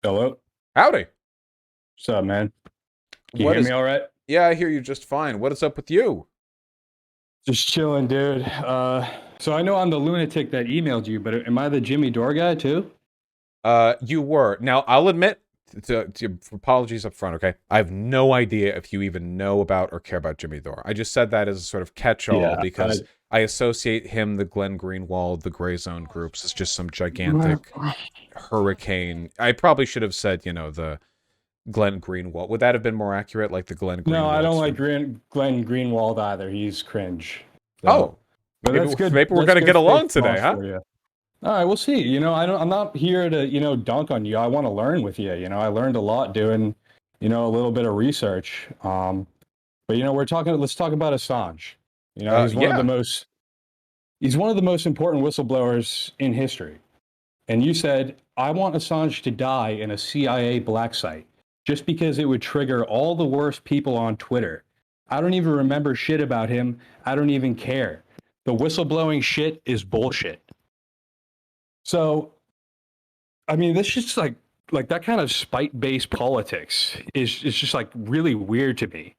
Hello. Howdy. What's up, man? Can you What hear me is... all right? Yeah, I hear you just fine. What is up with you? Just chilling, dude. So I know I'm the lunatic that emailed you, but am I the Jimmy Dore guy too? You were. Now, I'll admit, apologies up front, okay? I have no idea if you even know about or care about Jimmy Dore. I just said that as a sort of catch-all Yeah. because I associate him, the Glenn Greenwald, the Gray Zone groups, as just some gigantic hurricane. I probably should have said, the Glenn Greenwald. Would that have been more accurate, like the Glenn No, I Greenwald don't like stream? Glenn Greenwald either. He's cringe. So, Oh, but maybe that's good. maybe we're That's gonna get good along fake today, Vaush huh? for you. All right, we'll see. I'm not here to, dunk on you. I want to learn with you. I learned a lot doing, a little bit of research. But let's talk about Assange. Yeah. He's one of the most important whistleblowers in history. And you said, I want Assange to die in a CIA black site just because it would trigger all the worst people on Twitter. I don't even remember shit about him. I don't even care. The whistleblowing shit is bullshit. So, I mean, this just like that kind of spite-based politics is just like really weird to me.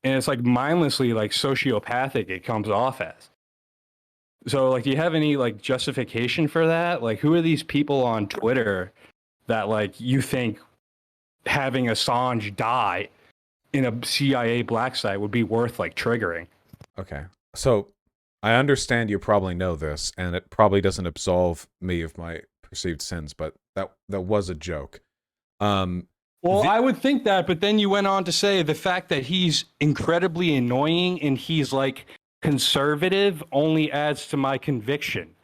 And it's like mindlessly like sociopathic it comes off as. So, like, do you have any like justification for that? Like, who are these people on Twitter that like you think having Assange die in a CIA black site would be worth like triggering? Okay. So I understand you probably know this, and it probably doesn't absolve me of my perceived sins, but that was a joke. Um, Well, the, I would think that, but then you went on to say the fact that he's incredibly annoying and he's like conservative only adds to my conviction.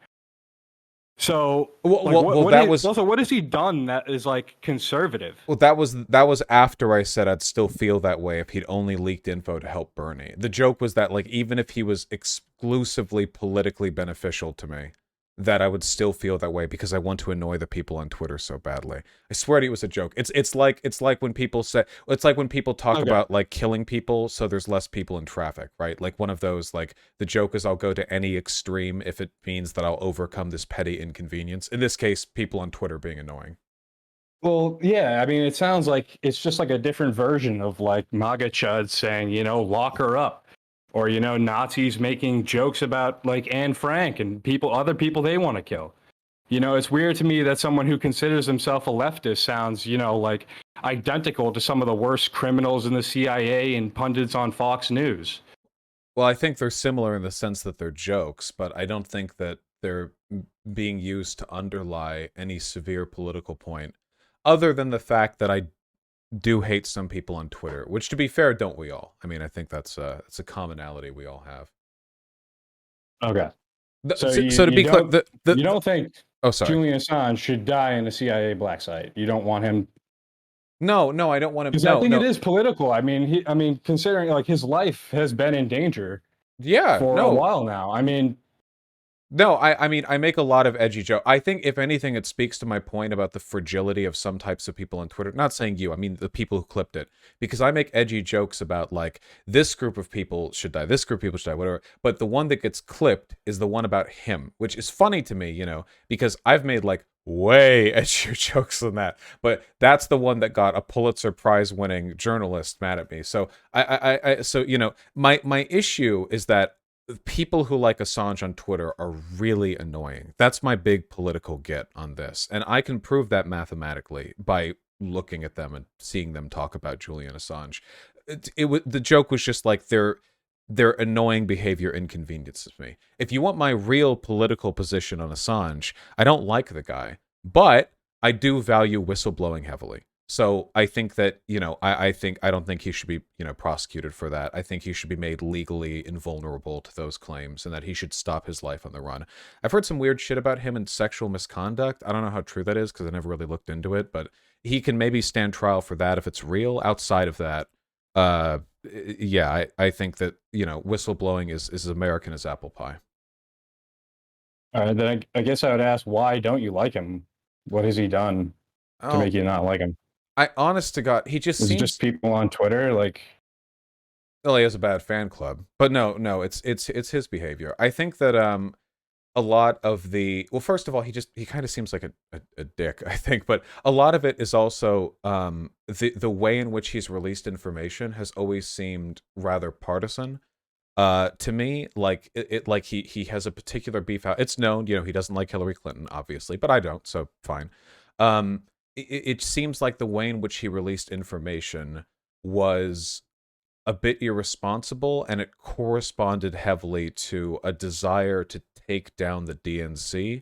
So, like, that was what has he done that is like conservative? that was after I said I'd still feel that way if he'd only leaked info to help Bernie. The joke was that like even if he was exclusively politically beneficial to me, that I would still feel that way because I want to annoy the people on Twitter so badly. I swear to you, it was a joke. It's like when people say it's like when people talk Okay. about like killing people so there's less people in traffic, right? Like one of those like the joke is I'll go to any extreme if it means that I'll overcome this petty inconvenience. In this case, people on Twitter being annoying. Well, yeah, I mean, it sounds like it's just like a different version of like MAGA chuds saying, lock her up. Or, Nazis making jokes about like Anne Frank and other people they want to kill. It's weird to me that someone who considers himself a leftist sounds, like identical to some of the worst criminals in the CIA and pundits on Fox News. Well, I think they're similar in the sense that they're jokes, but I don't think that they're being used to underlie any severe political point, other than the fact that I do hate some people on Twitter, which, to be fair, don't we all? I mean, I think that's a commonality we all have. Okay. So So to be clear, you don't think oh, sorry. Julian Assange should die in a CIA black site? You don't want him No, I don't want to. because I No, think it no, is political. I mean, considering like his life has been in danger yeah, for a no. while now. I mean, No, I mean, I make a lot of edgy jokes. I think, if anything, it speaks to my point about the fragility of some types of people on Twitter. Not saying you, I mean the people who clipped it. Because I make edgy jokes about, like, this group of people should die, this group of people should die, whatever. But the one that gets clipped is the one about him, which is funny to me, because I've made, like, way edgier jokes than that. But that's the one that got a Pulitzer Prize winning journalist mad at me. So, my issue is that people who like Assange on Twitter are really annoying. That's my big political get on this. And I can prove that mathematically by looking at them and seeing them talk about Julian Assange. The joke was just like their annoying behavior inconveniences me. If you want my real political position on Assange, I don't like the guy, but I do value whistleblowing heavily. So I think that, I don't think he should be, prosecuted for that. I think he should be made legally invulnerable to those claims and that he should stop his life on the run. I've heard some weird shit about him and sexual misconduct. I don't know how true that is because I never really looked into it, but he can maybe stand trial for that if it's real. Outside of that, yeah, I think that, whistleblowing is as American as apple pie. then I guess I would ask, why don't you like him? What has he done to Oh, make you not like him? honest to God, he just Is it just seems... people on Twitter? Like, Well, he has a bad fan club, but no, it's his behavior. I think that a lot of the, well, first of all, he kind of seems like a dick, I think, but a lot of it is also the way in which he's released information has always seemed rather partisan. To me, like like he has a particular beef out. It's known, he doesn't like Hillary Clinton, obviously, but I don't, so fine. It seems like the way in which he released information was a bit irresponsible, and it corresponded heavily to a desire to take down the DNC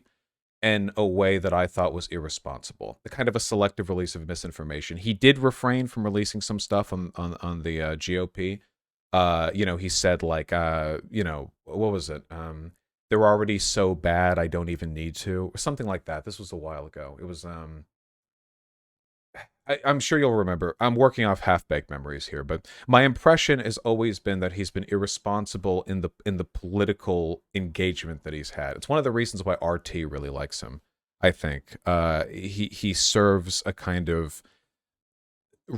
in a way that I thought was irresponsible. The kind of a selective release of misinformation. He did refrain from releasing some stuff on the GOP. He said like, what was it? They're already so bad I don't even need to, or something like that. This was a while ago. It was I'm sure you'll remember. I'm working off half-baked memories here, but my impression has always been that he's been irresponsible in the political engagement that he's had. It's one of the reasons why RT really likes him. I think he serves a kind of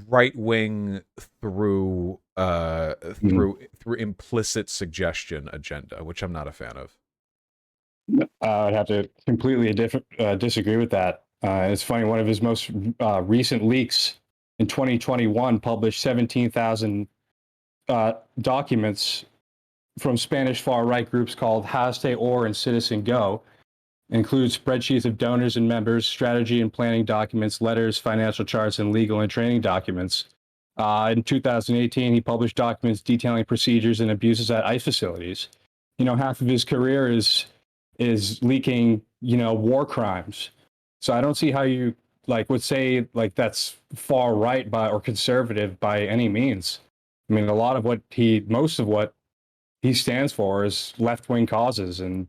right wing through Mhm. through implicit suggestion agenda, which I'm not a fan of. I'd have to completely disagree with that. It's funny, one of his most recent leaks in 2021 published 17,000 documents from Spanish far right groups called Haste Or and Citizen Go. Includes spreadsheets of donors and members, strategy and planning documents, letters, financial charts, and legal and training documents. In 2018, he published documents detailing procedures and abuses at ICE facilities. Half of his career is leaking, war crimes. So I don't see how you would say like that's far right by or conservative by any means. I mean, a lot of most of what he stands for is left wing causes and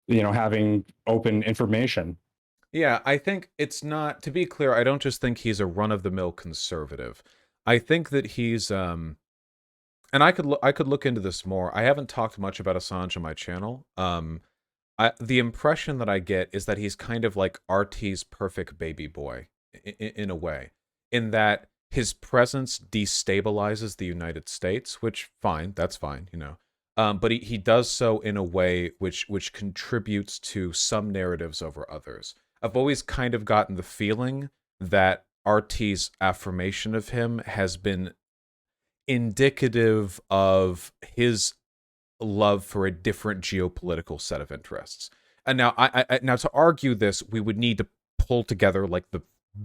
having open information. Yeah, I think it's not, to be clear, I don't just think he's a run-of-the-mill conservative. I think that he's and I could look into this more. I haven't talked much about Assange on my channel. The impression that I get is that he's kind of like RT's perfect baby boy in a way, in that his presence destabilizes the United States, which fine, that's fine. But he does so in a way which contributes to some narratives over others. I've always kind of gotten the feeling that RT's affirmation of him has been indicative of his love for a different geopolitical set of interests. And now, now to argue this, we would need to pull together like the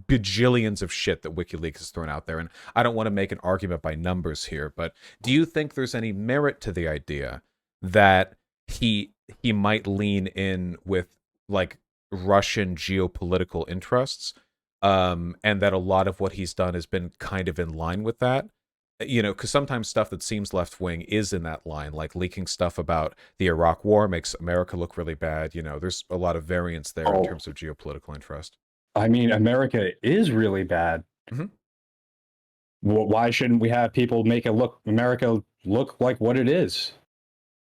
bajillions of shit that WikiLeaks has thrown out there. And I don't want to make an argument by numbers here, but do you think there's any merit to the idea that he might lean in with like Russian geopolitical interests, and that a lot of what he's done has been kind of in line with that? Because sometimes stuff that seems left wing is in that line, like leaking stuff about the Iraq War makes America look really bad. There's a lot of variance there in Oh, terms of geopolitical interest. I mean, America is really bad. Hmm. Why shouldn't we have people make America look like what it is?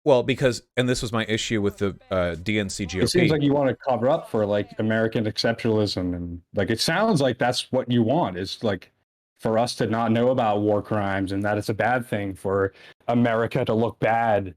Well, because, and this was my issue with the DNC It seems GOP. like you want to cover up for like American exceptionalism, and like it sounds like that's what you want. Is like for us to not know about war crimes and that it's a bad thing for America to look bad.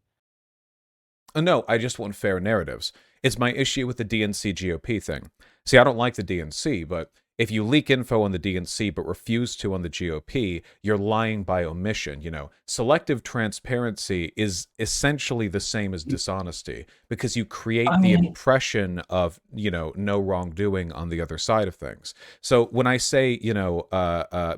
No, I just want fair narratives. It's my issue with the DNC GOP thing. See, I don't like the DNC, but if you leak info on the DNC but refuse to on the GOP, you're lying by omission. Selective transparency is essentially the same as dishonesty because you I create the mean, impression of, no wrongdoing on the other side of things. So when I say,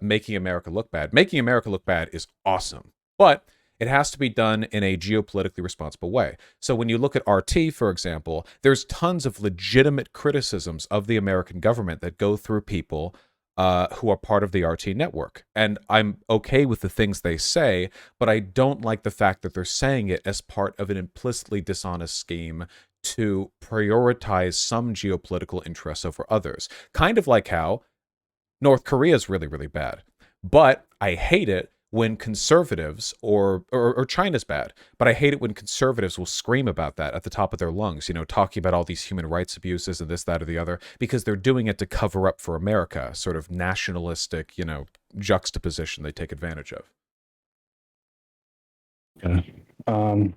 making America look bad is awesome. But it has to be done in a geopolitically responsible way. So when you look at RT, for example, there's tons of legitimate criticisms of the American government that go through people who are part of the RT network. And I'm okay with the things they say, but I don't like the fact that they're saying it as part of an implicitly dishonest scheme to prioritize some geopolitical interests over others. Kind of like how North Korea is really, really bad. But I hate it when conservatives or China's bad, but I hate it when conservatives will scream about that at the top of their lungs, talking about all these human rights abuses and this, that, or the other, because they're doing it to cover up for America, sort of nationalistic, juxtaposition they take advantage of. Yeah. Um,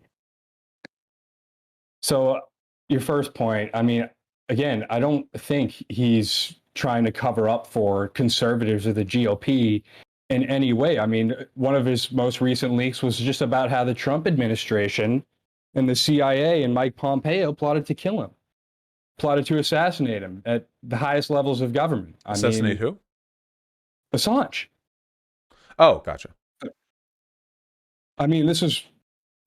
so your first point, I mean, again, I don't think he's trying to cover up for conservatives or the GOP in any way. I mean, one of his most recent leaks was just about how the Trump administration and the CIA and Mike Pompeo plotted to kill him, plotted to assassinate him at the highest levels of government. I Assassinate mean, who? Assange. Oh, gotcha. I mean, this is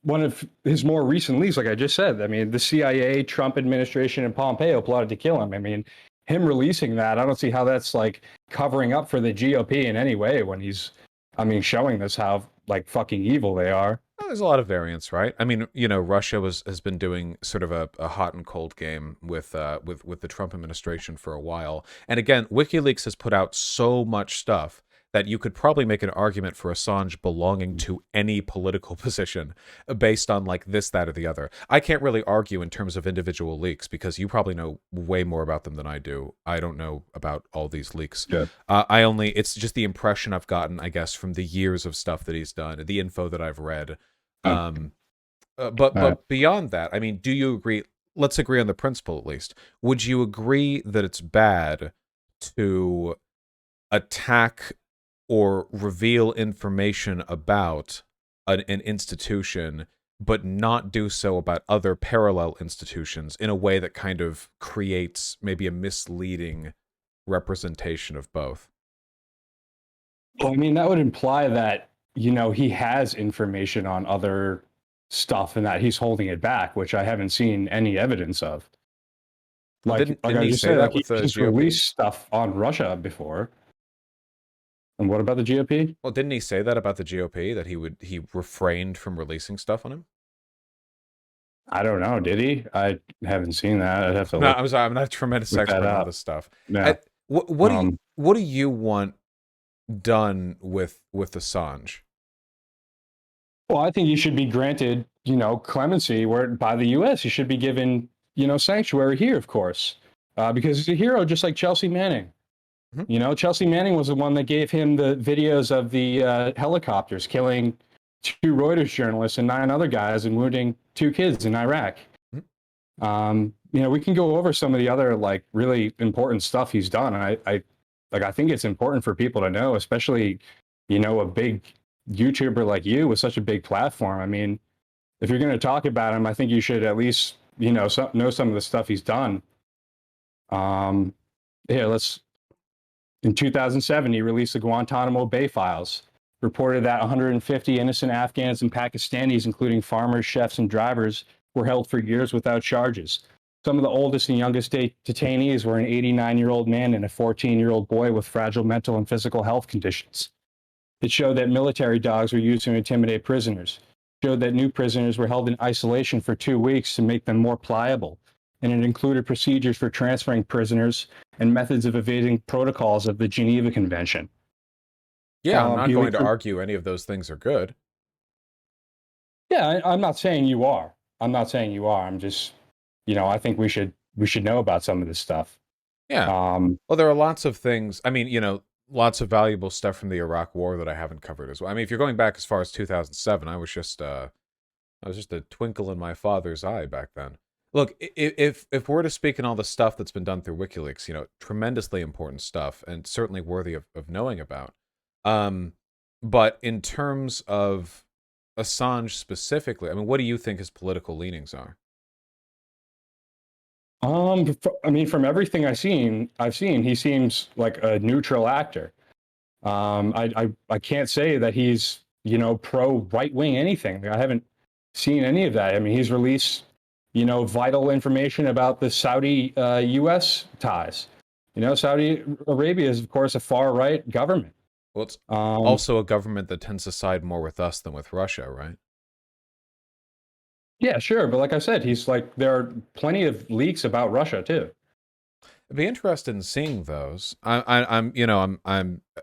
one of his more recent leaks, like I just said. I mean, the CIA, Trump administration, and Pompeo plotted to kill him. I mean, him releasing that, I don't see how that's like covering up for the GOP in any way when he's, I mean, showing us how like fucking evil they are. Well, there's a lot of variance, right? I mean, Russia has been doing sort of a hot and cold game with the Trump administration for a while. And again, WikiLeaks has put out so much stuff that you could probably make an argument for Assange belonging to any political position based on like this, that, or the other. I can't really argue in terms of individual leaks because you probably know way more about them than I do. I don't know about all these leaks. Yeah. It's just the impression I've gotten, I guess, from the years of stuff that he's done, the info that I've read. Oh, But beyond that, I mean, do you agree? Let's agree on the principle at least. Would you agree that it's bad to attack or reveal information about an institution, but not do so about other parallel institutions in a way that kind of creates maybe a misleading representation of both? well, I mean, that would imply that, he has information on other stuff and that he's holding it back, which I haven't seen any evidence of. Well, Like didn't I he just say said, that like he with the just GOP? released stuff on Russia before. And what about the GOP? Well, didn't he say that about the GOP, that he refrained from releasing stuff on him? I don't know. Did he? I haven't seen that. I'd have to No, look I'm sorry, I'm not a tremendous look that expert on up. this stuff. Yeah. Um, What do you want done with Assange? well, I think he should be granted, clemency where by the U.S. He should be given, sanctuary here, of course, because he's a hero, just like Chelsea Manning. Mhm. Chelsea Manning was the one that gave him the videos of the helicopters killing two Reuters journalists and 9 other guys and wounding 2 kids in Iraq. Mhm. We can go over some of the other like really important stuff he's done. I think it's important for people to know, especially, a big YouTuber like you with such a big platform. I mean, if you're going to talk about him, I think you should at least, know some of the stuff he's done. Um, here, in 2007, he released the Guantanamo Bay files, reported that 150 innocent Afghans and Pakistanis, including farmers, chefs, and drivers, were held for years without charges. Some of the oldest and youngest detainees were an 89-year-old man and a 14-year-old boy with fragile mental and physical health conditions. It showed that military dogs were used to intimidate prisoners. It showed that new prisoners were held in isolation for 2 weeks to make them more pliable. And it included procedures for transferring prisoners and methods of evading protocols of the Geneva Convention. Yeah, I'm not He going leaked to argue any of those things are good. Yeah, I'm not saying you are. I'm not saying you are. I'm just, I think we should know about some of this stuff. Yeah. Um, Well, there are lots of things. I mean, lots of valuable stuff from the Iraq War that I haven't covered as well. I mean, if you're going back as far as 2007, I was just a twinkle in my father's eye back then. Look, if we're to speak in all the stuff that's been done through WikiLeaks, tremendously important stuff and certainly worthy of knowing about. Um, but in terms of Assange specifically, I mean, what do you think his political leanings are? I mean, from everything I've seen, he seems like a neutral actor. I can't say that he's pro right wing anything. I haven't seen any of that. I mean, he's released vital information about the Saudi U.S. ties. Saudi Arabia is of course a far right government. Well, it's Um, also a government that tends to side more with us than with Russia, right? yeah, sure, but like I said, he's like there are plenty of leaks about Russia too. I'd be interested in seeing those. I'm,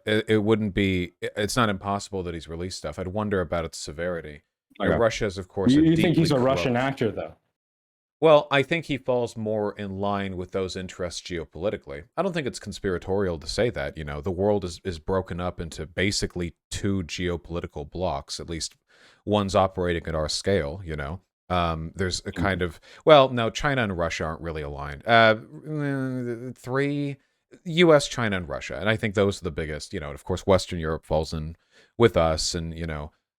it wouldn't be, it's not impossible that he's released stuff. I'd wonder about its severity. Okay. Russia is, of course, a You think deeply he's a Russian corrupt. actor though? Well, I think he falls more in line with those interests geopolitically. I don't think it's conspiratorial to say that. The world is broken up into basically two geopolitical blocks, at least ones operating at our scale, there's a kind of, well, no, China and Russia aren't really aligned. Three, US, China, and Russia. And I think those are the biggest, and of course, Western Europe falls in with us, and,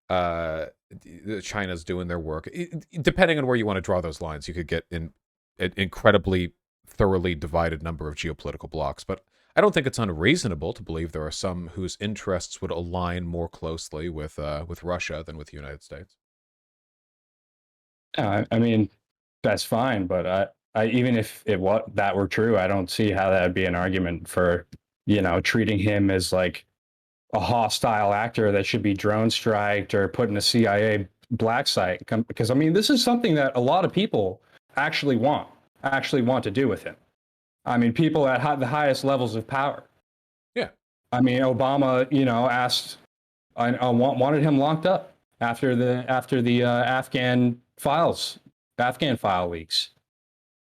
uh, China's doing their work. Depending on where you want to draw those lines, you could get in an incredibly thoroughly divided number of geopolitical blocks. But I don't think it's unreasonable to believe there are some whose interests would align more closely with Russia than with the United States. I mean, that's fine, but even if that were true, I don't see how that would be an argument for, treating him as like a hostile actor that should be drone striked or put in a CIA black site. Because I mean, this is something that a lot of people actually want to do with him. I mean, people at the highest levels of power. Yeah. I mean, Obama, asked, wanted him locked up after the Afghan file leaks.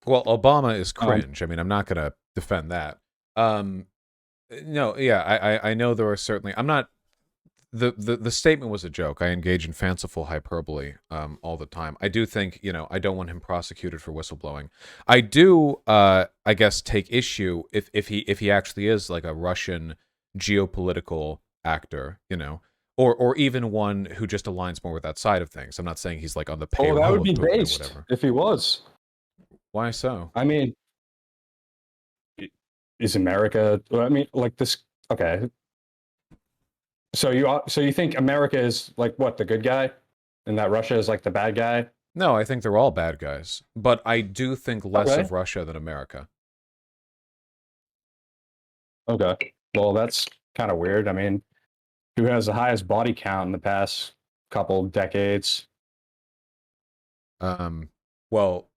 Well, Obama is cringe. I mean, I'm not going to defend that. No, yeah, I know there are certainly. I'm not. The statement was a joke. I engage in fanciful hyperbole all the time. I do think, I don't want him prosecuted for whistleblowing. I do, I guess, take issue if he actually is like a Russian geopolitical actor, or even one who just aligns more with that side of things. I'm not saying he's like on the payroll. That would be of Putin based or whatever. if he was. Why so? I mean, is America? I mean, like this. Okay. So you think America is like what, the good guy, and that Russia is like the bad guy? No, I think they're all bad guys, but I do think less Okay. of Russia than America. Okay. Well, that's kind of weird. I mean, who has the highest body count in the past couple decades? Well,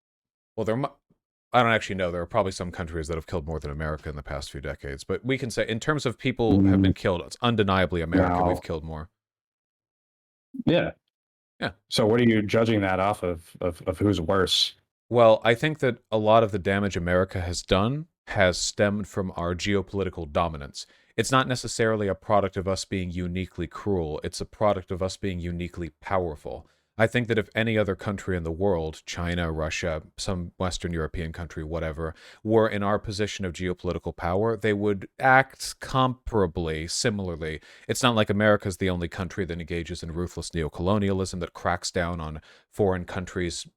I don't actually know. There are probably some countries that have killed more than America in the past few decades, but we can say in terms of people who have been killed, it's undeniably America. No. We've killed more. Yeah. Yeah. So what are you judging that off of who's worse? Well, I think that a lot of the damage America has done has stemmed from our geopolitical dominance. It's not necessarily a product of us being uniquely cruel. It's a product of us being uniquely powerful. I think that if any other country in the world, China, Russia, some Western European country, whatever, were in our position of geopolitical power, they would act comparably, similarly. It's not like America's the only country that engages in ruthless neocolonialism, that cracks down on foreign countries,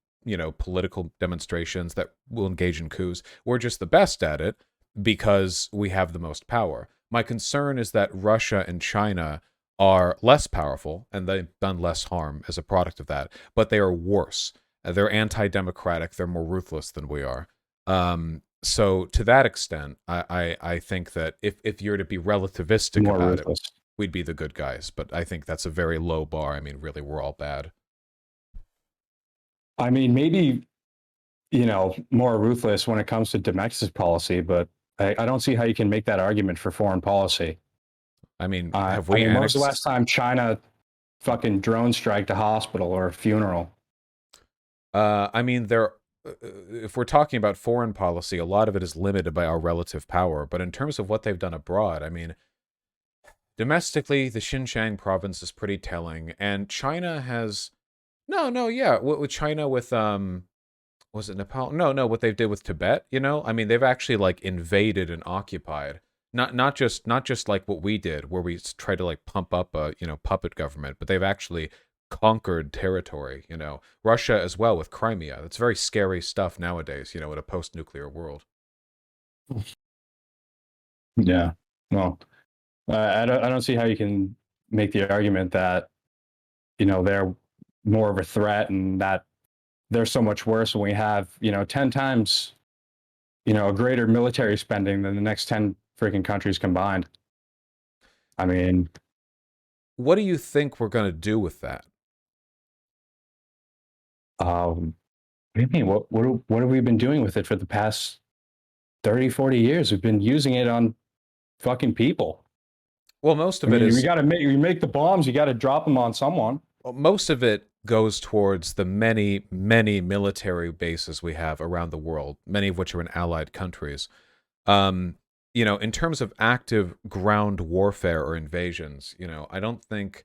political demonstrations, that will engage in coups. We're just the best at it because we have the most power. My concern is that Russia and China are less powerful, and they've done less harm as a product of that, but they are worse. They're anti-democratic. They're more ruthless than we are. So to that extent, I think that if you're to be relativistic More about ruthless. it, we'd be the good guys. But I think that's a very low bar. I mean, really, we're all bad. I mean, maybe, more ruthless when it comes to domestic policy, but I don't see how you can make that argument for foreign policy. I mean, I have we mean, when was annexed? the last time China fucking drone striked a hospital or a funeral? I mean, if we're talking about foreign policy, a lot of it is limited by our relative power. But in terms of what they've done abroad, I mean, domestically, the Xinjiang province is pretty telling, and China has no, yeah, with China with was it Nepal? No, what they did with Tibet, I mean, they've actually like invaded and occupied. Not just like what we did, where we try to like pump up a puppet government, but they've actually conquered territory. Russia as well with Crimea. That's very scary stuff nowadays. In a post-nuclear world. Yeah. Well, I don't see how you can make the argument that they're more of a threat and that they're so much worse when we have 10 times a greater military spending than the next 10 freaking countries combined. I mean, what do you think we're going to do with that? what do you mean? What have we been doing with it for the past 30, 40 years? We've been using it on fucking people. Well, most of it is. You make the bombs. You got to drop them on someone. Most of it goes towards the many, many military bases we have around the world, many of which are in allied countries. In terms of active ground warfare or invasions, I don't think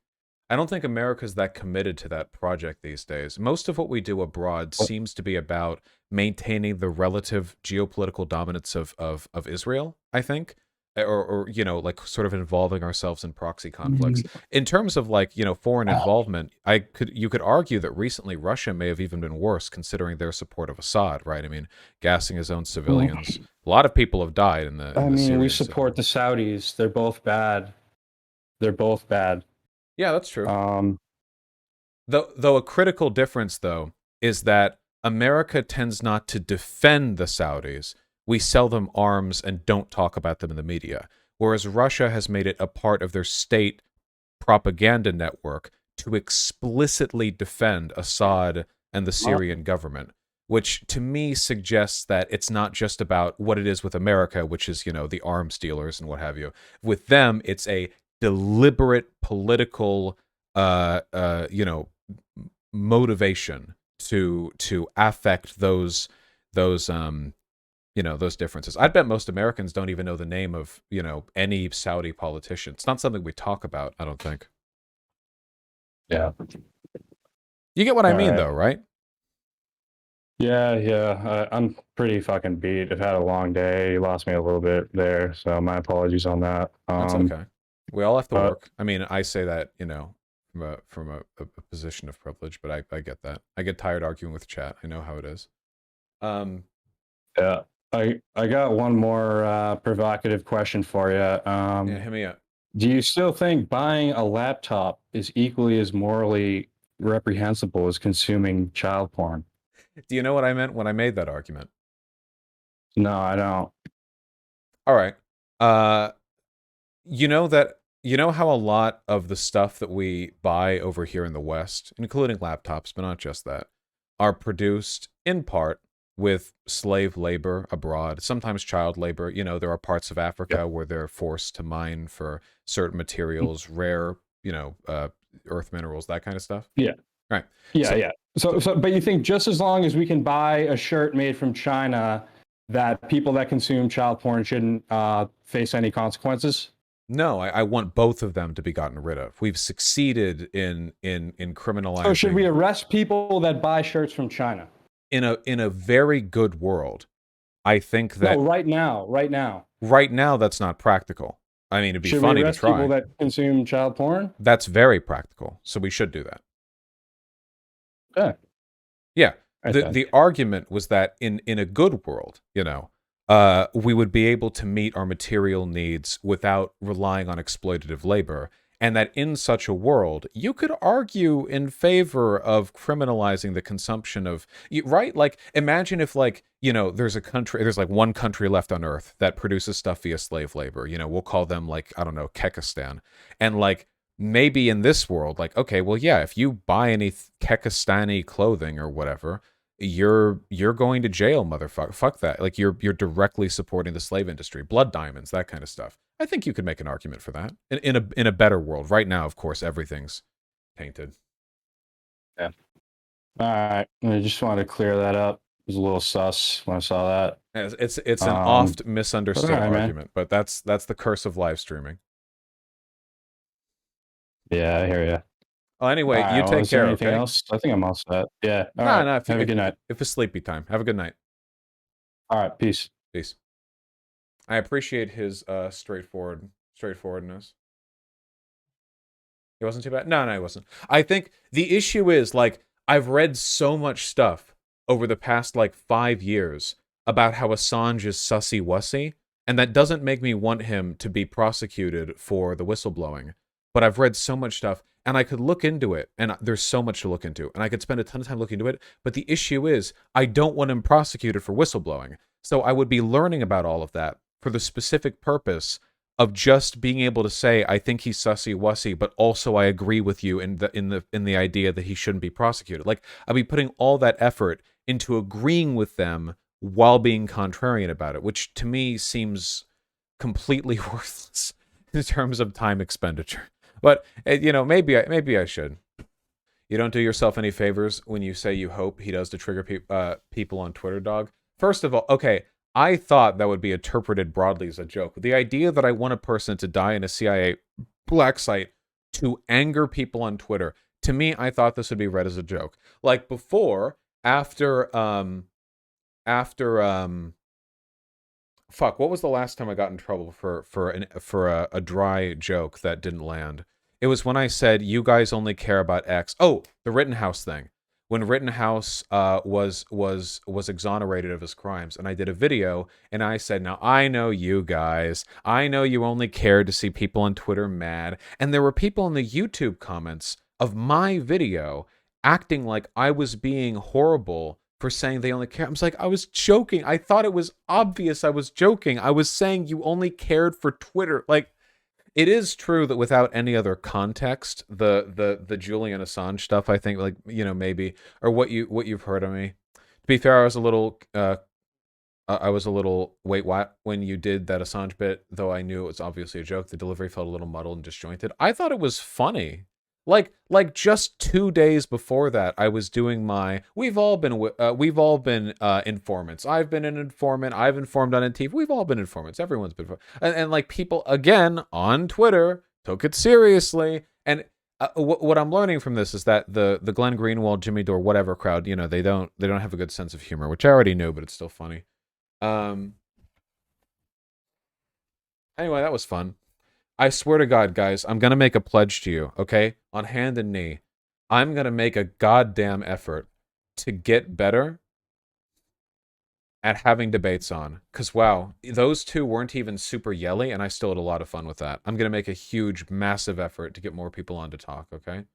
I don't think America's that committed to that project these days. Most of what we do abroad seems to be about maintaining the relative geopolitical dominance of Israel, I think. Or like sort of involving ourselves in proxy conflicts. In terms of like, foreign involvement, you could argue that recently Russia may have even been worse considering their support of Assad, right? I mean, gassing his own civilians. A lot of people have died in the Syrian we civil support the Saudis. They're both bad. They're both bad. Yeah, that's true. Though a critical difference, though, is that America tends not to defend the Saudis. We sell them arms and don't talk about them in the media. Whereas Russia has made it a part of their state propaganda network to explicitly defend Assad and the Syrian government, which to me suggests that it's not just about what it is with America, which is, the arms dealers and what have you. With them, it's a deliberate political, motivation to affect those those differences. I'd bet most Americans don't even know the name of, any Saudi politician. It's not something we talk about, I don't think. Yeah. You get what I mean, though, right? Yeah. I'm pretty fucking beat. I've had a long day. You lost me a little bit there, so my apologies on that. That's okay. We all have to work. I mean, I say that, from a position of privilege, but I get that. I get tired arguing with chat. I know how it is. Yeah. I got one more provocative question for you. Yeah, hit me up. Do you still think buying a laptop is equally as morally reprehensible as consuming child porn? Do you know what I meant when I made that argument? No, I don't. All right. You know how a lot of the stuff that we buy over here in the West, including laptops, but not just that, are produced in part with slave labor abroad, sometimes child labor. There are parts of Africa where they're forced to mine for certain materials, rare, earth minerals, that kind of stuff. Yeah. Right. Yeah. So, but you think just as long as we can buy a shirt made from China, that people that consume child porn shouldn't face any consequences? No, I want both of them to be gotten rid of. We've succeeded in criminalizing. So should we arrest people that buy shirts from China? In a very good world, I think that right now that's not practical. I mean, it'd be should funny we arrest to try. People that consume child porn? That's very practical, so we should do that. Yeah. The argument was that in a good world, we would be able to meet our material needs without relying on exploitative labor. And that in such a world, you could argue in favor of criminalizing the consumption of, right? Like, imagine if, there's one country left on Earth that produces stuff via slave labor. We'll call them, I don't know, Kekistan. And, maybe in this world, okay, well, yeah, if you buy any Kekistani clothing or whatever, you're going to jail, motherfucker. Fuck that. You're directly supporting the slave industry, blood diamonds, that kind of stuff. I think you could make an argument for that in a better world. Right now, of course, everything's tainted. Yeah. All right. I just wanted to clear that up. It was a little sus when I saw that. It's an oft misunderstood argument, man. but that's the curse of live streaming. Yeah, I hear you. Well, anyway, you take care. Anything else? I think I'm all set. Yeah. All right. Have a good night. If it's sleepy time, have a good night. All right. Peace. I appreciate his straightforwardness. It wasn't too bad. No, it wasn't. I think the issue is I've read so much stuff over the past 5 years about how Assange is sussy wussy, and that doesn't make me want him to be prosecuted for the whistleblowing. But I've read so much stuff, and I could look into it, and there's so much to look into, and I could spend a ton of time looking into it. But the issue is, I don't want him prosecuted for whistleblowing. So I would be learning about all of that for the specific purpose of just being able to say, I think he's sussy wussy, but also I agree with you in the idea that he shouldn't be prosecuted. I'd be putting all that effort into agreeing with them while being contrarian about it, which to me seems completely worthless in terms of time expenditure. But maybe I should. You don't do yourself any favors when you say you hope he does to trigger people on Twitter, dog. First of all, okay, I thought that would be interpreted broadly as a joke. The idea that I want a person to die in a CIA black site to anger people on Twitter. To me, I thought this would be read as a joke. Like before, after fuck, what was the last time I got in trouble for a dry joke that didn't land? It was when I said you guys only care about X. Oh, the Rittenhouse thing. When Rittenhouse was exonerated of his crimes, and I did a video, and I said, "Now I know you guys. I know you only cared to see people on Twitter mad." And there were people in the YouTube comments of my video acting like I was being horrible for saying they only care. I was like, I was joking. I thought it was obvious I was joking. I was saying you only cared for Twitter. Like, it is true that without any other context, the Julian Assange stuff, I think, like, you know, maybe, or what you've heard of me. To be fair, I was a little wait, what, when you did that Assange bit, though I knew it was obviously a joke. The delivery felt a little muddled and disjointed. I thought it was funny. Like just 2 days before that, I was doing my. We've all been informants. I've been an informant. I've informed on NTV. We've all been informants. Everyone's been, and like people again on Twitter took it seriously. And what I'm learning from this is that the Glenn Greenwald, Jimmy Dore, whatever crowd, you know, they don't have a good sense of humor, which I already knew, but it's still funny. Anyway, that was fun. I swear to God, guys, I'm going to make a pledge to you, okay? On hand and knee. I'm going to make a goddamn effort to get better at having debates on. Because, wow, those two weren't even super yelly, and I still had a lot of fun with that. I'm going to make a huge, massive effort to get more people on to talk, okay?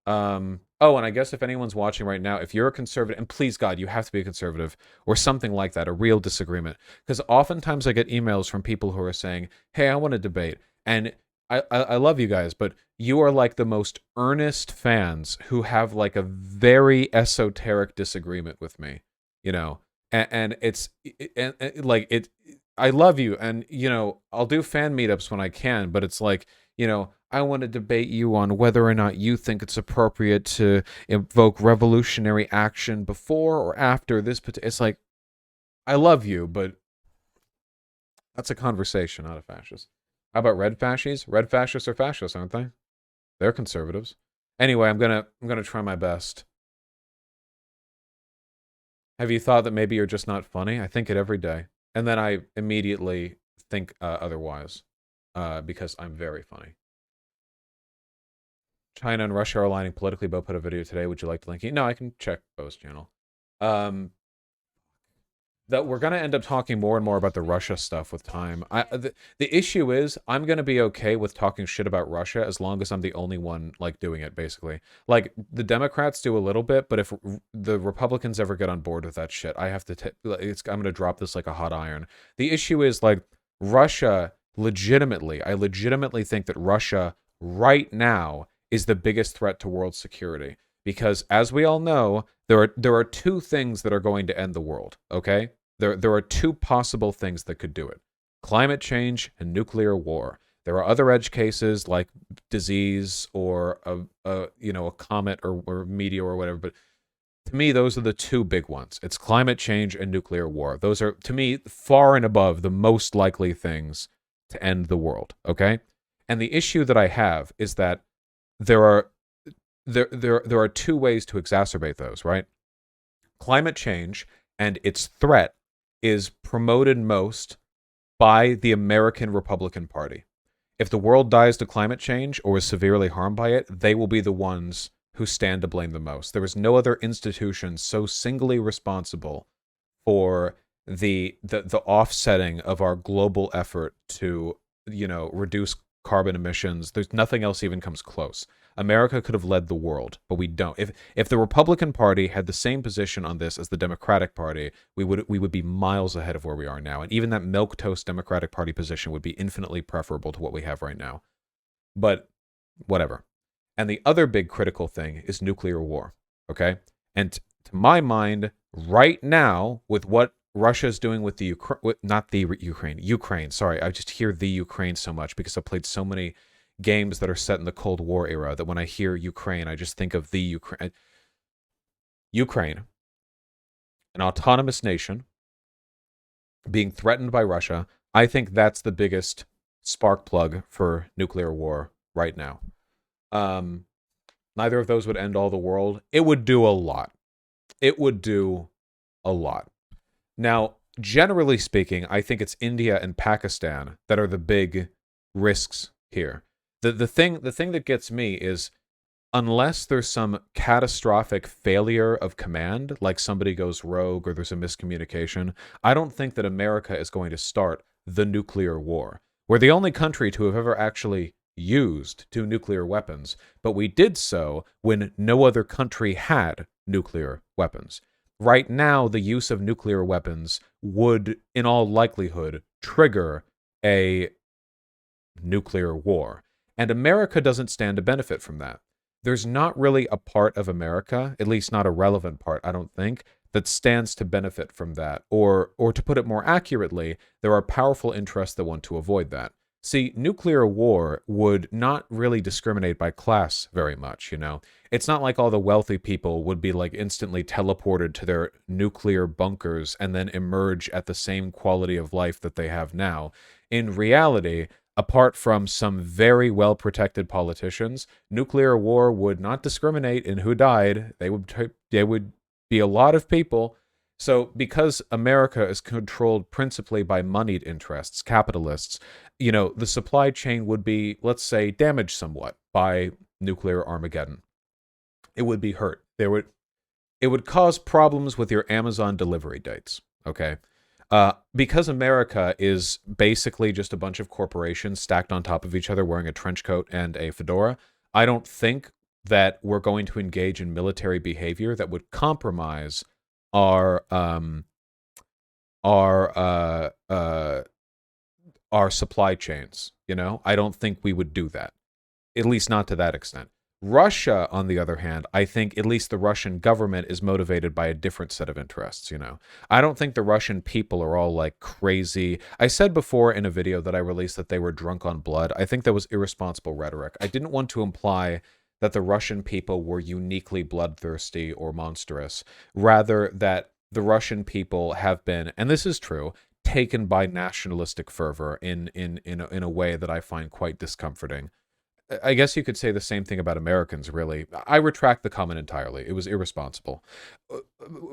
Oh, and I guess if anyone's watching right now, if you're a conservative, and please God, you have to be a conservative or something like that, a real disagreement. Because oftentimes I get emails from people who are saying, hey, I want to debate. And I love you guys, but you are like the most earnest fans who have like a very esoteric disagreement with me, you know, and it's like it. I love you, and you know I'll do fan meetups when I can, but it's like, you know, I want to debate you on whether or not you think it's appropriate to invoke revolutionary action before or after this. It's like, I love you, but that's a conversation, not a fascist. How about red fascists? Red fascists are fascists, aren't they? They're conservatives. Anyway, I'm gonna try my best. Have you thought that maybe you're just not funny? I think it every day, and then I immediately think otherwise, because I'm very funny. China and Russia are aligning politically. Bo put a video today. Would you like to link it? No, I can check Bo's channel. That we're going to end up talking more and more about the Russia stuff with time. The issue is I'm going to be okay with talking shit about Russia as long as I'm the only one like doing it, basically. Like the Democrats do a little bit, but if the Republicans ever get on board with that shit, I have to I'm going to drop this like a hot iron. The issue is like Russia I legitimately think that Russia right now is the biggest threat to world security. Because as we all know, there are two things that are going to end the world, okay? There are two possible things that could do it. Climate change and nuclear war. There are other edge cases like disease or a comet or meteor or whatever, but to me those are the two big ones. It's climate change and nuclear war. Those are to me far and above the most likely things to end the world, okay? And the issue that I have is that there are two ways to exacerbate those, right? Climate change and its threat is promoted most by the American Republican Party. If the world dies to climate change or is severely harmed by it, they will be the ones who stand to blame the most. There is no other institution so singly responsible for the offsetting of our global effort to, you know, reduce carbon emissions. There's nothing else even comes close. America could have led the world, but we don't. If the Republican Party had the same position on this as the Democratic Party, we would be miles ahead of where we are now. And even that milquetoast Democratic Party position would be infinitely preferable to what we have right now. But whatever. And the other big critical thing is nuclear war, okay? And to my mind, right now, with what Russia's doing with the Ukraine. Sorry, I just hear the Ukraine so much because I've played so many games that are set in the Cold War era that when I hear Ukraine, I just think of the Ukraine. Ukraine, an autonomous nation being threatened by Russia. I think that's the biggest spark plug for nuclear war right now. Um, Neither of those would end all the world. It would do a lot. It would do a lot. Now, generally speaking, I think it's India and Pakistan that are the big risks here. The thing that gets me is, unless there's some catastrophic failure of command, like somebody goes rogue or there's a miscommunication, I don't think that America is going to start the nuclear war. We're the only country to have ever actually used two nuclear weapons, but we did so when no other country had nuclear weapons. Right now, the use of nuclear weapons would, in all likelihood, trigger a nuclear war. And America doesn't stand to benefit from that. There's not really a part of America, at least not a relevant part, I don't think, that stands to benefit from that. Or to put it more accurately, there are powerful interests that want to avoid that. See, nuclear war would not really discriminate by class very much, you know? It's not like all the wealthy people would be like instantly teleported to their nuclear bunkers and then emerge at the same quality of life that they have now. In reality, apart from some very well protected politicians, nuclear war would not discriminate in who died. They would be a lot of people. So because America is controlled principally by moneyed interests, capitalists, you know, the supply chain would be, let's say, damaged somewhat by nuclear Armageddon. It would be hurt. It would cause problems with your Amazon delivery dates. Okay. Because America is basically just a bunch of corporations stacked on top of each other wearing a trench coat and a fedora, I don't think that we're going to engage in military behavior that would compromise our our uh, uh, our supply chains. You know, I don't think we would do that, at least not to that extent. Russia, on the other hand, I think at least the Russian government is motivated by a different set of interests, you know. I don't think the Russian people are all like crazy. I said before in a video that I released that they were drunk on blood. I think that was irresponsible rhetoric. I didn't want to imply that the Russian people were uniquely bloodthirsty or monstrous. Rather, that the Russian people have been, and this is true, taken by nationalistic fervor in a way that I find quite discomforting. I guess you could say the same thing about Americans, really. I retract the comment entirely. It was irresponsible.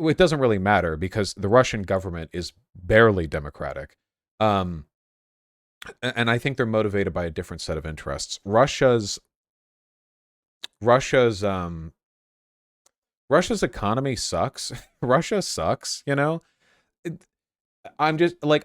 It doesn't really matter because the Russian government is barely democratic. Um, and I think they're motivated by a different set of interests. Russia's Russia's economy sucks. Russia sucks, you know? It- I'm just like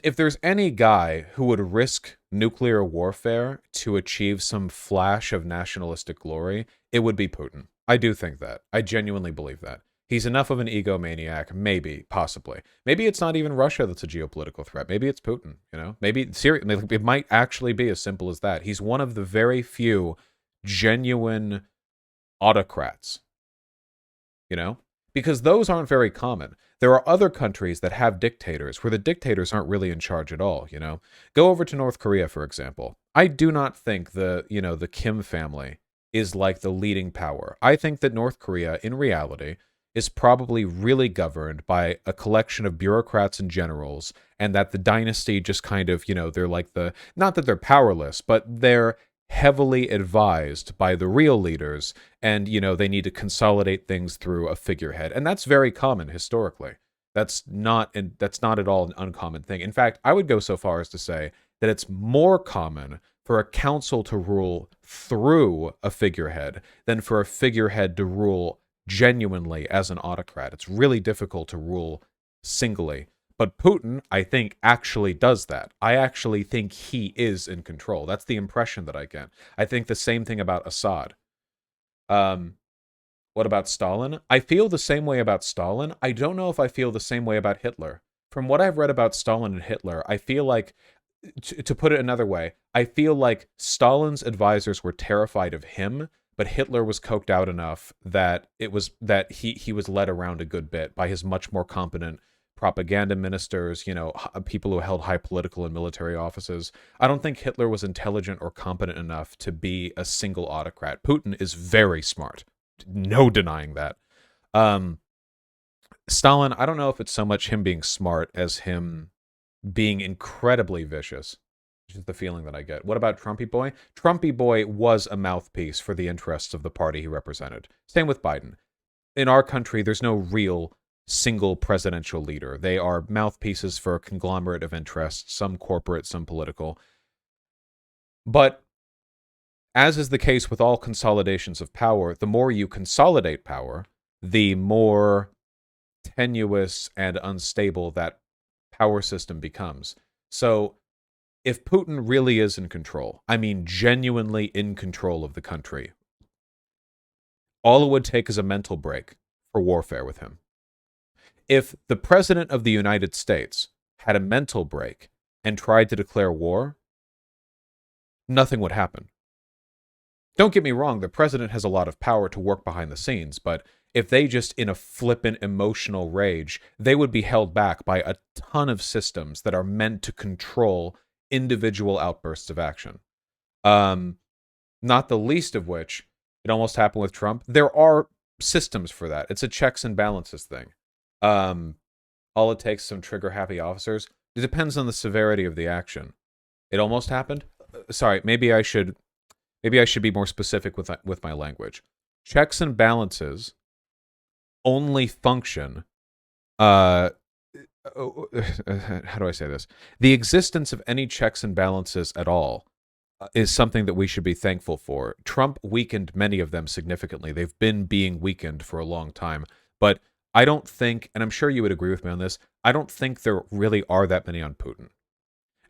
if there's any guy who would risk nuclear warfare to achieve some flash of nationalistic glory, it would be Putin. I do think that. I genuinely believe that. He's enough of an egomaniac, maybe, possibly. Maybe it's not even Russia that's a geopolitical threat. Maybe it's Putin, you know? Maybe it might actually be as simple as that. He's one of the very few genuine autocrats, you know? Because those aren't very common. There are other countries that have dictators where the dictators aren't really in charge at all, you know? Go over to North Korea, for example. I do not think the Kim family is like the leading power. I think that North Korea, in reality, is probably really governed by a collection of bureaucrats and generals, and that the dynasty just kind of, they're like not that they're powerless, but they're heavily advised by the real leaders, and they need to consolidate things through a figurehead, and that's very common historically. That's not at all an uncommon thing. In fact, I would go so far as to say that it's more common for a council to rule through a figurehead than for a figurehead to rule genuinely as an autocrat. It's really difficult to rule singly. But Putin, I think, actually does that. I actually think he is in control. That's the impression that I get. I think the same thing about Assad. What about Stalin? I feel the same way about Stalin. I don't know if I feel the same way about Hitler. From what I've read about Stalin and Hitler, I feel like, to put it another way, I feel like Stalin's advisors were terrified of him, but Hitler was coked out enough that he was led around a good bit by his much more competent propaganda ministers, people who held high political and military offices. I don't think Hitler was intelligent or competent enough to be a single autocrat. Putin is very smart. No denying that. Stalin, I don't know if it's so much him being smart as him being incredibly vicious. which is the feeling that I get. What about Trumpy Boy? Trumpy Boy was a mouthpiece for the interests of the party he represented. Same with Biden. In our country, there's no real single presidential leader. They are mouthpieces for a conglomerate of interests, some corporate, some political. But as is the case with all consolidations of power, the more you consolidate power, the more tenuous and unstable that power system becomes. So if Putin really is in control, I mean genuinely in control of the country, all it would take is a mental break for warfare with him. If the President of the United States had a mental break and tried to declare war, nothing would happen. Don't get me wrong, the president has a lot of power to work behind the scenes, but if they just in a flippant emotional rage, they would be held back by a ton of systems that are meant to control individual outbursts of action. Not the least of which, it almost happened with Trump. There are systems for that. It's a checks and balances thing. All it takes is some trigger-happy officers. It depends on the severity of the action. It almost happened? Sorry, maybe I should be more specific with my language. Checks and balances only function. How do I say this? The existence of any checks and balances at all is something that we should be thankful for. Trump weakened many of them significantly. They've been being weakened for a long time. But I don't think, and I'm sure you would agree with me on this, I don't think there really are that many on Putin.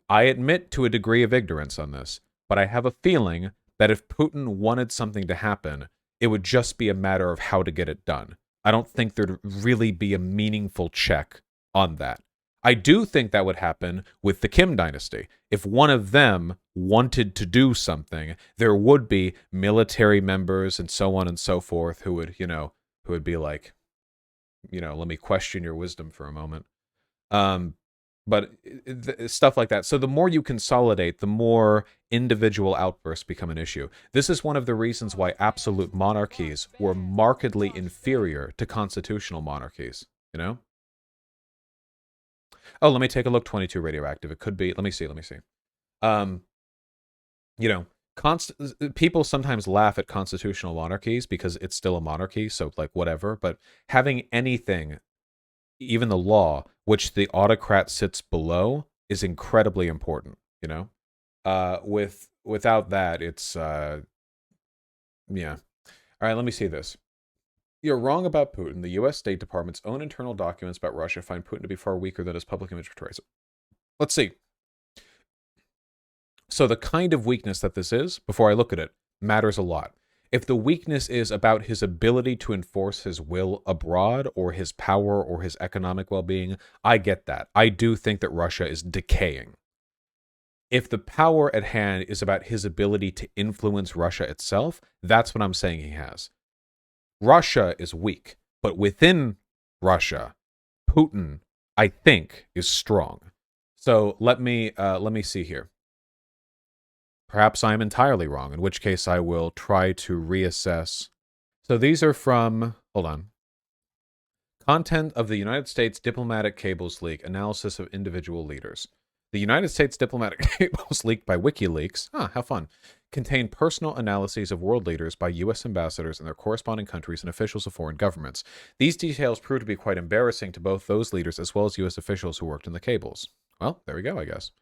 I admit to a degree of ignorance on this, but I have a feeling that if Putin wanted something to happen, it would just be a matter of how to get it done. I don't think there'd really be a meaningful check on that. I do think that would happen with the Kim dynasty. If one of them wanted to do something, there would be military members and so on and so forth who would be like, let me question your wisdom for a moment. But stuff like that. So the more you consolidate, the more individual outbursts become an issue. This is one of the reasons why absolute monarchies were markedly inferior to constitutional monarchies, Oh, let me take a look. 22 radioactive. It could be. Let me see. People sometimes laugh at constitutional monarchies because it's still a monarchy, so like whatever. But having anything, even the law, which the autocrat sits below, is incredibly important. Without that, it's yeah. All right, let me see this. You're wrong about Putin. The U.S. State Department's own internal documents about Russia find Putin to be far weaker than his public image portrays it. Let's see. So the kind of weakness that this is, before I look at it, matters a lot. If the weakness is about his ability to enforce his will abroad or his power or his economic well-being, I get that. I do think that Russia is decaying. If the power at hand is about his ability to influence Russia itself, that's what I'm saying he has. Russia is weak, but within Russia, Putin, I think, is strong. So let me see here. Perhaps I'm entirely wrong, in which case I will try to reassess. So these are from, hold on. Content of the United States Diplomatic Cables Leak, analysis of individual leaders. The United States diplomatic cables leaked by WikiLeaks, how fun, contain personal analyses of world leaders by U.S. ambassadors and their corresponding countries and officials of foreign governments. These details proved to be quite embarrassing to both those leaders as well as U.S. officials who worked in the cables. Well, there we go, I guess.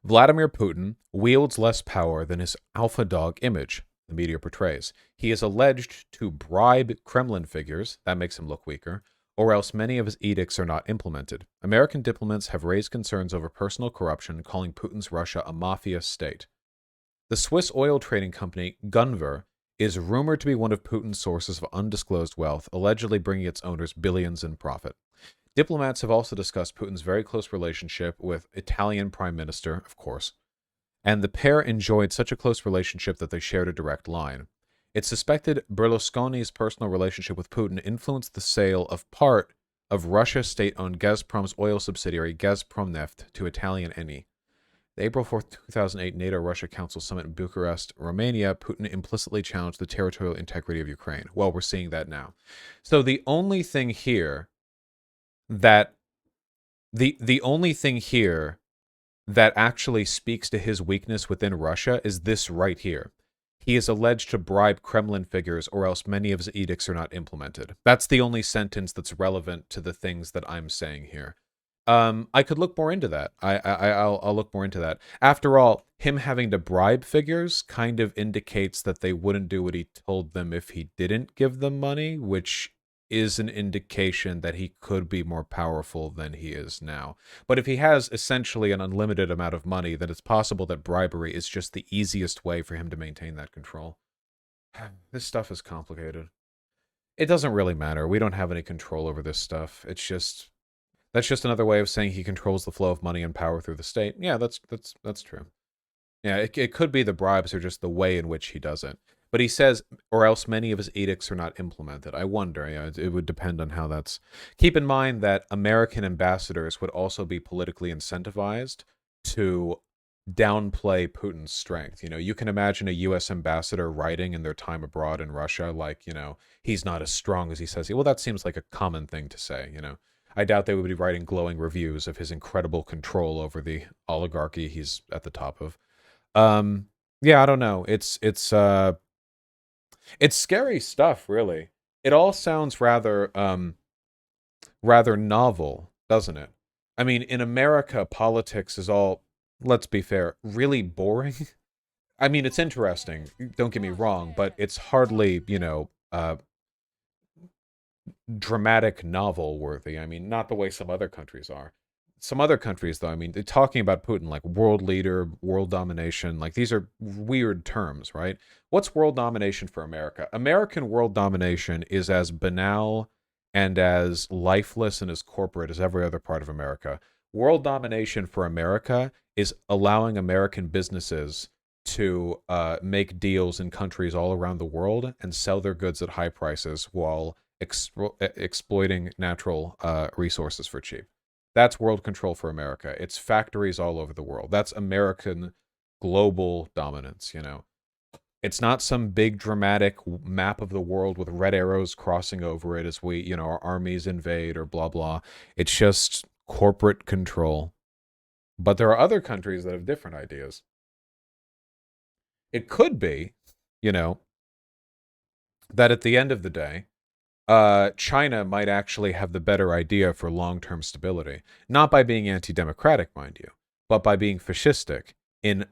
Vladimir Putin wields less power than his alpha dog image, the media portrays. He is alleged to bribe Kremlin figures, that makes him look weaker, or else many of his edicts are not implemented. American diplomats have raised concerns over personal corruption, calling Putin's Russia a mafia state. The Swiss oil trading company Gunvor is rumored to be one of Putin's sources of undisclosed wealth, allegedly bringing its owners billions in profit. Diplomats have also discussed Putin's very close relationship with Italian Prime Minister, of course, and the pair enjoyed such a close relationship that they shared a direct line. It's suspected Berlusconi's personal relationship with Putin influenced the sale of part of Russia's state-owned Gazprom's oil subsidiary Gazpromneft to Italian Eni. The April 4, 2008 NATO-Russia Council Summit in Bucharest, Romania, Putin implicitly challenged the territorial integrity of Ukraine. Well, we're seeing that now. So the only thing here that The only thing here that actually speaks to his weakness within Russia is this right here. He is alleged to bribe Kremlin figures, or else many of his edicts are not implemented. That's the only sentence that's relevant to the things that I'm saying here. I could look more into that. I'll look more into that. After all, him having to bribe figures kind of indicates that they wouldn't do what he told them if he didn't give them money, which is an indication that he could be more powerful than he is now. But if he has essentially an unlimited amount of money, then it's possible that bribery is just the easiest way for him to maintain that control. This stuff is complicated. It doesn't really matter. We don't have any control over this stuff. That's just another way of saying he controls the flow of money and power through the state. Yeah, that's true. Yeah, it could be the bribes or just the way in which he does it. But he says, or else many of his edicts are not implemented. I wonder. Yeah, it would depend on how that's. Keep in mind that American ambassadors would also be politically incentivized to downplay Putin's strength. You can imagine a U.S. ambassador writing in their time abroad in Russia, like, he's not as strong as he says. Well, that seems like a common thing to say. I doubt they would be writing glowing reviews of his incredible control over the oligarchy he's at the top of. Yeah, I don't know. It's scary stuff, really. It all sounds rather novel, doesn't it? I mean, in America, politics is all, let's be fair, really boring. I mean, it's interesting, don't get me wrong, but it's hardly, dramatic novel worthy. I mean, not the way some other countries are. Some other countries, though, I mean, they're talking about Putin like world leader, world domination. Like, these are weird terms, right? What's world domination for America? American world domination is as banal and as lifeless and as corporate as every other part of America. World domination for America is allowing American businesses to make deals in countries all around the world and sell their goods at high prices while exploiting natural resources for cheap. That's world control for America. It's factories all over the world. That's American global dominance, It's not some big dramatic map of the world with red arrows crossing over it as we, our armies invade or blah, blah. It's just corporate control. But there are other countries that have different ideas. It could be, that at the end of the day, China might actually have the better idea for long-term stability. Not by being anti-democratic, mind you, but by being fascistic in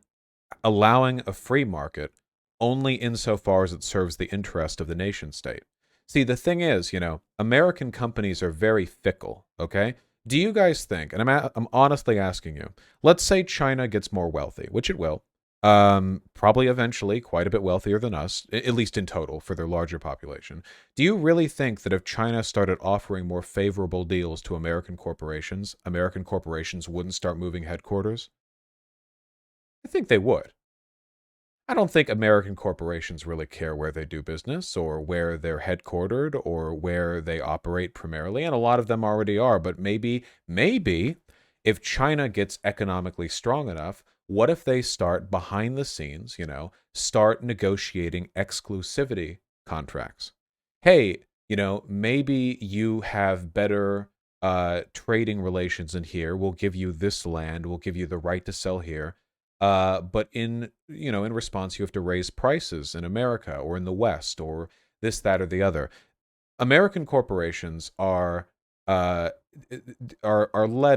allowing a free market only insofar as it serves the interest of the nation state. See, the thing is, American companies are very fickle, okay? Do you guys think, and I'm honestly asking you, let's say China gets more wealthy, which it will, probably eventually quite a bit wealthier than us, at least in total for their larger population. Do you really think that if China started offering more favorable deals to American corporations wouldn't start moving headquarters? I think they would. I don't think American corporations really care where they do business or where they're headquartered or where they operate primarily, and a lot of them already are, but maybe if China gets economically strong enough, what if they start behind the scenes, start negotiating exclusivity contracts? Hey, maybe you have better trading relations in here. We'll give you this land. We'll give you the right to sell here. But in response, you have to raise prices in America or in the West or this, that, or the other. American corporations are led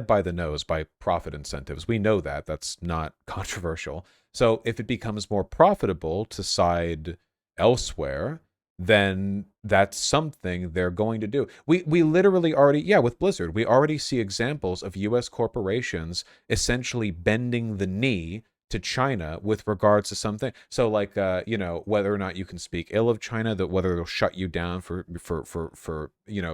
by the nose by profit incentives. We know that. That's not controversial. So if it becomes more profitable to side elsewhere, then that's something they're going to do. We literally already, with Blizzard, we already see examples of U.S. corporations essentially bending the knee to China with regards to something. So like, whether or not you can speak ill of China, that whether they'll shut you down for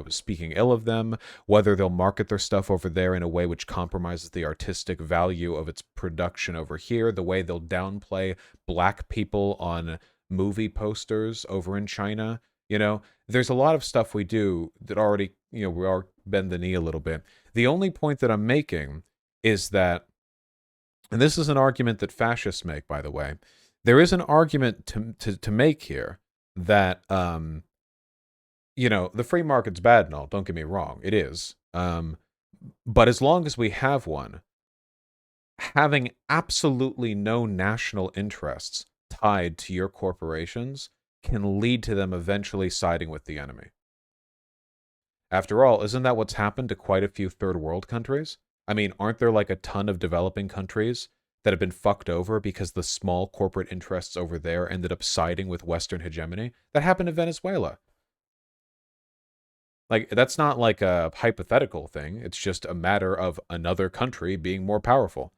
speaking ill of them, whether they'll market their stuff over there in a way which compromises the artistic value of its production over here, the way they'll downplay black people on movie posters over in China. There's a lot of stuff we do that already, we are bend the knee a little bit. The only point that I'm making is that, and this is an argument that fascists make, by the way, there is an argument to make here that, the free market's bad and all, don't get me wrong, it is. But as long as we have one, having absolutely no national interests tied to your corporations can lead to them eventually siding with the enemy. After all, isn't that what's happened to quite a few third world countries? I mean, aren't there like a ton of developing countries that have been fucked over because the small corporate interests over there ended up siding with Western hegemony? That happened in Venezuela. Like, that's not like a hypothetical thing. It's just a matter of another country being more powerful.